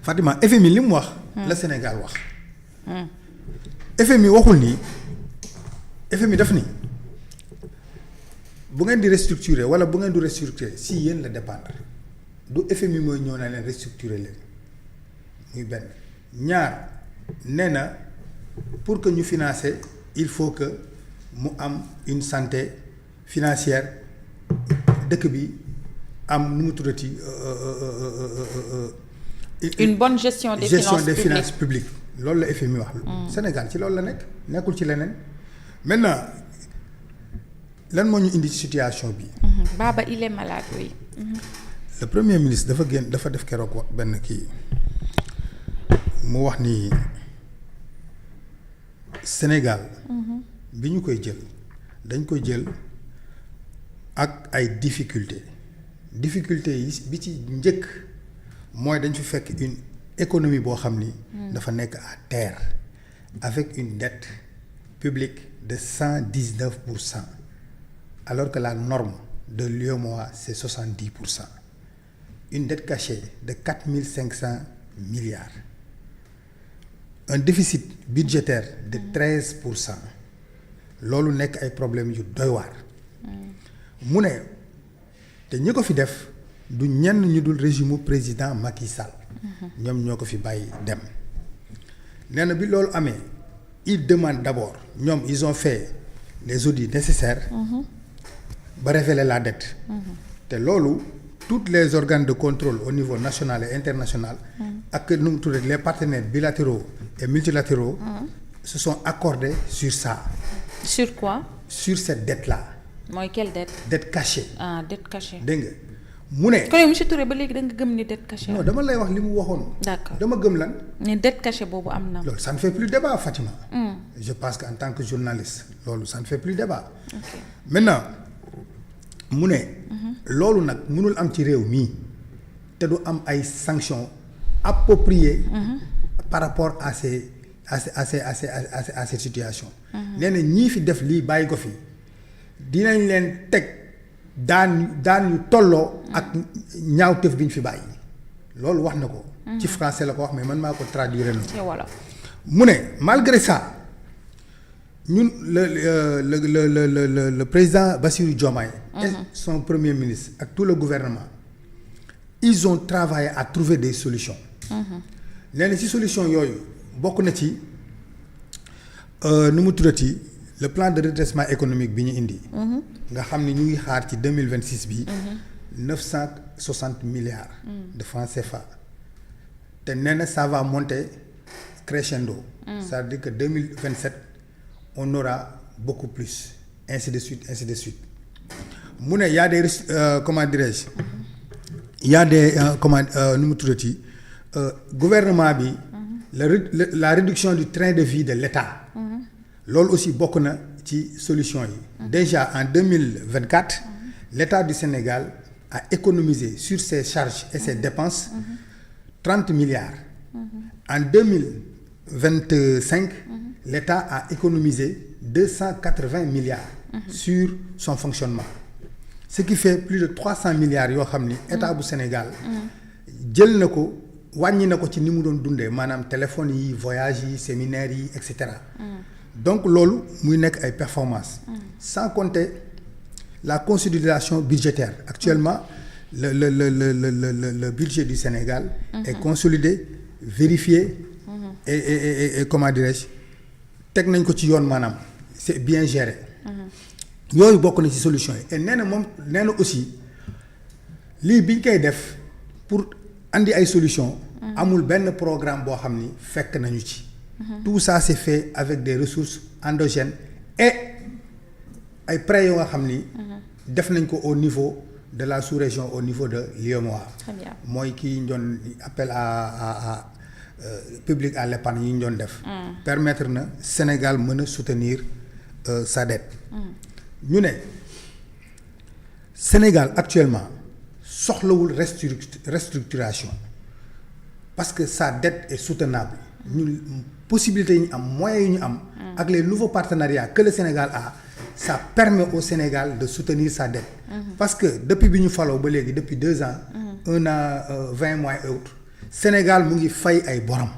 Fatima FMI li mu wax. la Sénégal wax. FMI waxul ni FMI daf ni bu ngeen di restructurer wala bu ngeen du restructurer si yéen la dépendre du FMI mooy ñëw na leen restructurer leen muy benn ñaar nee na pour que ñu financer il faut que mu am une santé financière dëkk bi am nu mu tuddati. une bonne gestion des finances publiques loolu la FMI wax. Sénégal ci loolu la nekk nekkul ci leneen maintenant lan moo ñu indi ci situation bi. Baba il est malade oui. le premier ministre dafa def keroog benn kii mu wax ni Sénégal. bi ñu koy jël dañ koy jël ak ay difficultés yi bi ci njëkk mooy dañ fi fekk une économie boo xam ni. dafa nekk à terre avec une dette publique de 119%, alors que la norme de l'UEMOA c'est 70%. Une dette cachée de 4500 milliards. Un déficit budgétaire de 13%. loolu nekk ay problèmes yu doy waar. mu ne te ñi ko fi def du ñenn ñu dul régime président Macky Sall. ñoom ñoo ko fi bàyyi dem. nee na bi loolu amee il demande d'abord ñoom ils ont fait les audits nécessaires. ba révéler la dette. te loolu tous les organes de contrôle au niveau national et international. ak nu mu tuddee les partenaires bilatéraux et multilatéraux. se sont accordés sur ça. Sur quoi? Sur cette dette-là. mooy quelle dette? Dette cachée. Ah dette cachée. dégg nga mu ne. kon yow monsieur Touré ba léegi da nga gëm ni dette cachée. non dama lay wax li mu waxoon. d'accord dama gëm lan. ni dette cachée boobu am na. loolu ça ne fait plus débat Fatima. je pense que en tant que journaliste loolu ça ne fait plus débat. ok maintenant mu ne. loolu nag mënul am ci réew mii te du am ay sanctions appropriées. par rapport à cette situation. nee na ñii fi def lii bàyyi ko fi dinañ leen teg daan yu tolloo ak ñaawteef bi ñu fi bàyyi loolu wax na ko. ci français la ko wax mais man maa ko traduire na. voilà mu ne malgré ça ñun le président Bassirou Diomaye. et son premier ministre ak tout le gouvernement ils ont travaillé à trouver des solutions. nee na ci solution yooyu bokk na ci nu mu tuddati le plan de redressement économique bi ñu indi. nga xam ni ñu ngi xaar ci 2026 bi. 960 milliards. de francs CFA. te nee na ça va monter crescendo. c'est-à-dire que 2027 on aura beaucoup plus ainsi de suite ainsi de suite. mu ne y a des comment dirais-je. y a des nu mu tuddati gouvernement bi. la réduction du train de vie de l'État. loolu aussi bokk na ci solution yi. déjà en 2024. l'État du Sénégal a économisé sur ses charges et ses dépenses 30 milliards. En 2025. l'État a économisé 280 milliards. sur son fonctionnement. ce qui fait plus de 300 milliards yoo xam ni État bu Sénégal. jël na ko. wàññi na ko ci ni mu doon dundee maanaam téléphone yi voyage yi séminaires yi et cetera. donc loolu muy nekk ay performances. sans compter la consolidation budgétaire actuellement le budget du Sénégal. est consolidé vérifié. et comment dirais-je teg nañ ko ci yoon maanaam c'est bien géré. yooyu bokk na ci solution yi et nee na moom nee na aussi lii biñ koy def pour. andi ay solution amul benn programme boo xam ni fekk nañu ci. tout ça c'est fait avec des ressources endogènes et ay prêts yoo nga xam ni. def nañ ko au niveau de la sous-région au niveau de l'UEMOA. très bien mooy kii ñu doon appel à public à l'épargne yi ñu doon def. permettre na Sénégal mën a soutenir sa dette. ñu ne Sénégal actuellement. soxlawul restructuration parce que sa dette est soutenable ñu possibilité yi ñu am moyens yi ñu am ak les nouveaux partenariats que le Sénégal a ça permet au Sénégal de soutenir sa dette parce que depuis bi ñu faloo ba léegi depuis 2 ans 1 an 20 mois et autres Sénégal mu ngi fay ay borom.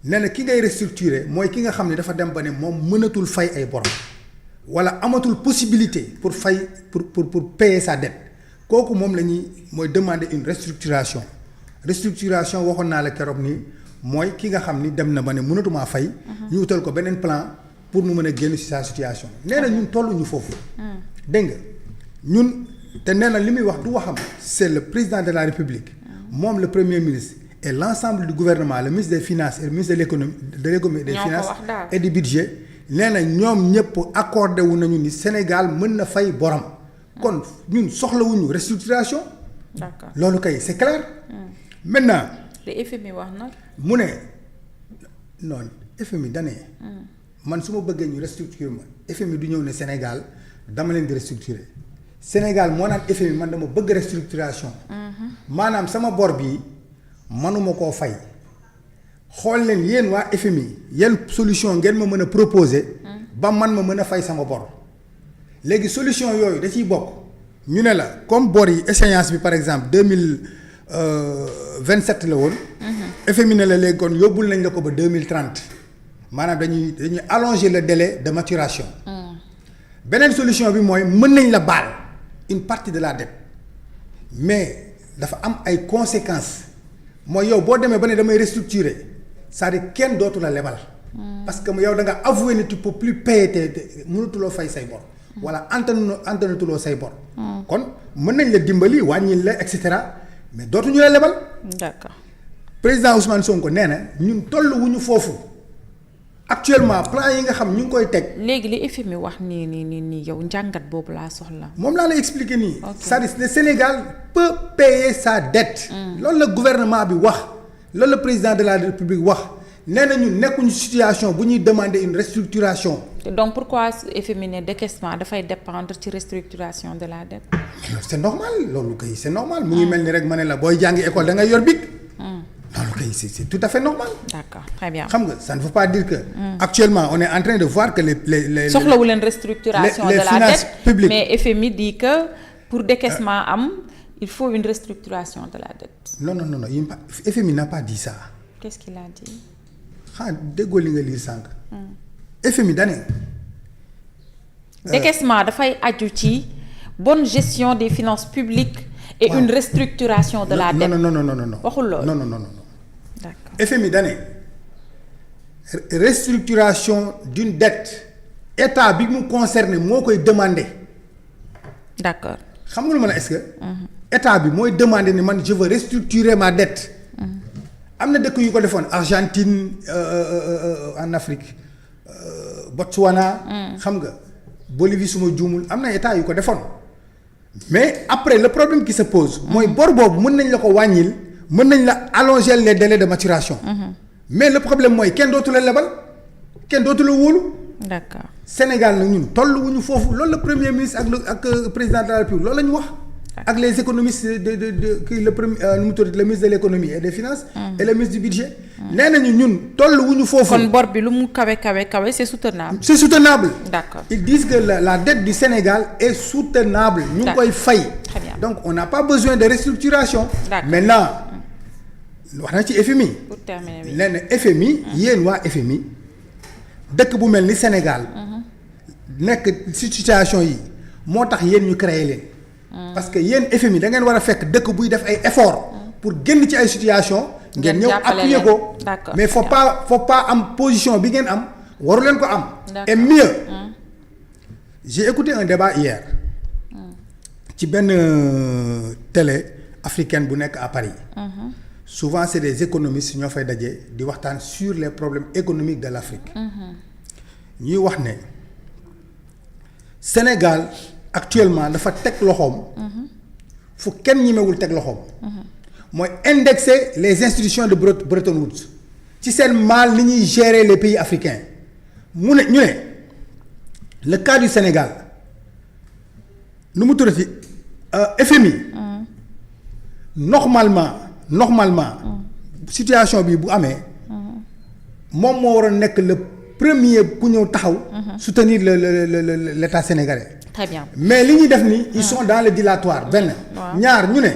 nee na ki ngay restructurer mooy ki nga xam ne dafa dem ba ne moom mënatul fay ay borom wala amatul possibilité pour fay pour payer sa dette kooku moom la ñuy mooy demander une restructuration waxoon naa la keroog ni mooy ki nga xam ni dem na ba ne mënatumaa fay. ñu wutal ko beneen plan pour mu mën a génn ci sa situation nee na ñun tolluñu foofu. dégg nga ñun te nee na li muy wax du waxam c'est le président de la République moom le premier ministre. Et l'ensemble du gouvernement le ministre des finances et le ministre de l'économie des finances et du budget nee na ñoom ñëpp accordé wu nañu ni Sénégal mën na fay borom kon ñun soxlawuñu restructuration. d'accord loolu kay c'est clair. maintenant. le FMI wax na. mu ne non FMI da ne man su ma bëggee ñu restructurer ma FMI du ñëw ne Sénégal dama leen di restructurer Sénégal moo naan FMI man dama bëgg restructuration. maanaam sama bor bii. manuma koo fay xool leen yéen waa FMI yan solution ngeen ma mën a proposer ba man ma mën a fay sama bor léegi solution yooyu da ciy bokk ñu ne la comme bor yi échéance bi par exemple 2027 la woon. FMI ne la léegi kon yóbbul nañ la ko ba 2030 maanaam dañuy allonger le délai de maturation. beneen solution bi mooy mën nañ la baal une partie de la dette mais dafa am ay conséquences. mooy yow boo demee ba ne damay restructurer c'est-à-dire kenn dootu la lebal. parce que yow da nga avouer ne tu peux plus payer te mënatuloo fay say bor. wala antanatuloo say bor. kon mën nañ la dimbali wàññil la et cetera mais dootuñu la lebal. d'accord président Ousmane Sonko nee na ñun tolluwuñu foofu actuellement plan yi nga xam ñu ngi koy teg. léegi li FMI wax nii yow njàngat boobu laa soxla. moom laa lay expliquer nii. c'est-à-dire le Sénégal peut payer sa dette. loolu la gouvernement bi wax loolu la président de la République wax nee na ñun nekkuñu situation bu ñuy demander une restructuration. donc pourquoi FMI ne décaissement dafay dépendre ci restructuration de la dette. mais c'est normal loolu kay c'est normal. mu ngi mel ni rek ma ne la booy jàngi école da ngay yor bic. loolu kay c'est tout à fait normal. d'accord très bien. xam nga ça ne veut pas dire que. actuellement on est en train de voir que les soxlawu leen restructuration de la dette publiques. mais FMI dit que pour décaissement am il faut une restructuration de la dette. non FMI n'a pas dit ça. qu'est-ce qu'il a dit. déggoo li nga lire sànq. FMI da ne. décaissement dafay aju ci bonne gestion des finances publiques. et une restructuration de la dette. non. waxul loolu non. d'accord FMI da ne restructuration d'une dette état bi mu concerné moo koy demander. d'accord xam nga lu ma la est-ce que. état bi mooy demander ni man je veux restructurer ma dette. am na dëkk yu ko defoon Argentine en Afrique Botswana. xam nga Bolivie suma juumul am na état yu ko defoon. mais après le problème qui se pose. mooy bor boobu mën nañ la ko wàññil mën nañ la allonger les délais de maturation. mais le problème mooy kenn dootu la lebal kenn dootu la wóolu. d'accord Sénégal nag ñun tolluwuñu foofu loolu la premier ministre ak président de la République loolu la ñu wax. ak les économistes le ministre de l'économie et des finances. et le ministre du budget. nee nañu ñun tolluwuñu foofu. kon bor bi lu mu kawe c'est soutenable. c'est soutenable. d'accord ils disent que la dette du Sénégal est soutenable. ñu ngi koy fay. très bien donc on n'a pas besoin de restructuration. d'accord maintenant wax na ci FMI. pour terminer bi nee na FMI. yéen waa FMI dëkk bu mel ni Sénégal. nekk ci situation yi moo tax yéen ñu créé leen. parce que yéen FMI da ngeen war a fekk dëkk buy def ay efforts. pour génn ci ay situation ngeen ñëw appuyer ko. d'accord mais faut pas am position bi ngeen am waru leen ko am. et mieux. j'ai écouté un débat hier. ci benn télé africaine bu nekk à Paris. souvent c'est des économistes ñoo fay daje di waxtaan sur les problèmes économiques de l'Afrique. ñuy wax ne Sénégal actuellement dafa teg loxoom. fu kenn ñemewul teg loxoom. mooy indexer les institutions de Bretton Woods ci seen mal ni ñuy gérer les pays africains ñu ne le cas du Sénégal nu mu tuddati FMI. normalement situation bi bu amee. moom moo waroon nekk le premier ku ñëw taxaw. soutenir l'État sénégalais. très bien mais li ñuy def nii. ils sont dans le dilatoire benn. ñaar ñu ne.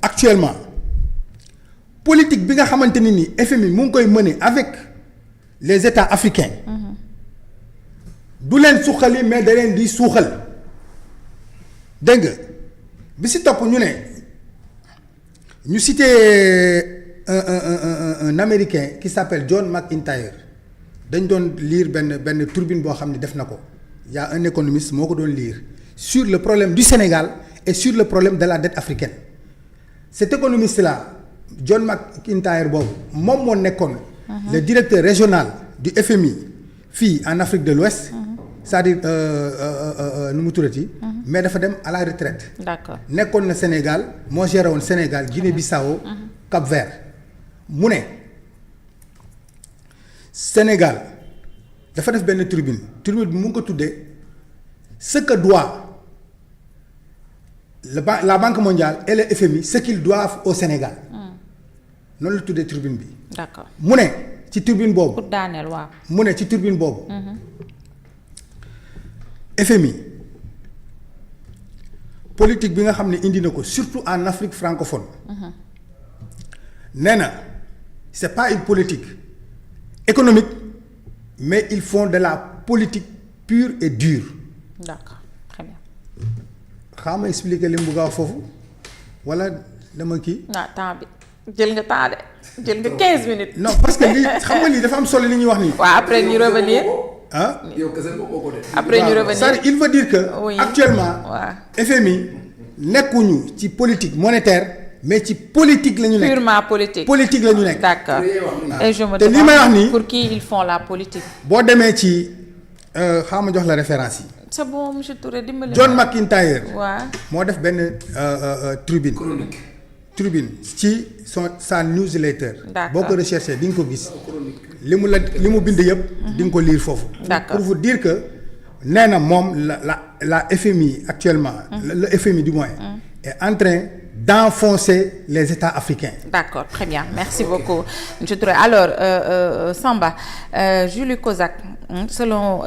actuellement politique bi nga xamante ni nii FMI mu ngi koy mener avec les États africains du leen suqali mais da leen di suuxal dégg nga bi si topp ñu cité un américain qui s'appelle John McIntyre dañ doon lire benn turbine boo xam ne def na ko y a un économiste moo ko doon lire sur le problème du Sénégal et sur le problème de la dette africaine cet économiste là John McIntyre boobu moom moo nekkoon le directeur régional du FMI fii en Afrique de l'Ouest c'est-à-dire nu mu tuddati mais dafa dem à la retraite. D'accord. nekkoon na Sénégal moo géré woon Sénégal Guinée-Bissau Cap-Vert mu ne Sénégal dafa def benn tribune bi mu ngi ko tuddee ce que doit la Banque mondiale et le FMI ce qu'ils doivent au Sénégal noonu la tuddee tribune bi. D'accord. mu ne ci tribune boobu. pour daaneel waaw. mu ne ci tribune boobu. FMI politique bi nga xam ne indi na ko surtout en Afrique francophone. nee na c'est pas une politique économique mais ils font de la politique pure et dure. D'accord, très bien. xaaral ma expliquer li mu bëgg a wax foofu wala dama kii. temps bi jël nga temps de jël nga 15 minutes. non parce que lii xam nga lii dafa am solo li ñuy wax nii. waaw après ñu revenir. ah après ñu revenir. c'est-à-dire il veut dire que. Oui. actuellement. FMI nekkuñu ci politique monétaire mais ci politique la ñu nekk. purement politique. politique la ñu nekk. D'accord. Et je me te li may wax nii pour qui ils font la politique. boo demee ci xaaral ma jox la référence yi. c'est bon monsieur Touré dimbali. John McIntyre. waaw moo def benn tribune. tribune ci sa newsletter. D'accord. boo ko recherché di nga ko gis. li mu bind yëpp. di nga ko lire foofu. D'accord. pour vous dire que nee na moom la FMI actuellement. le FMI du moins. est en train d'enfoncer les États africains. D'accord, très bien. Merci beaucoup, monsieur Touré. Alors, Samba, Julie Kozak, selon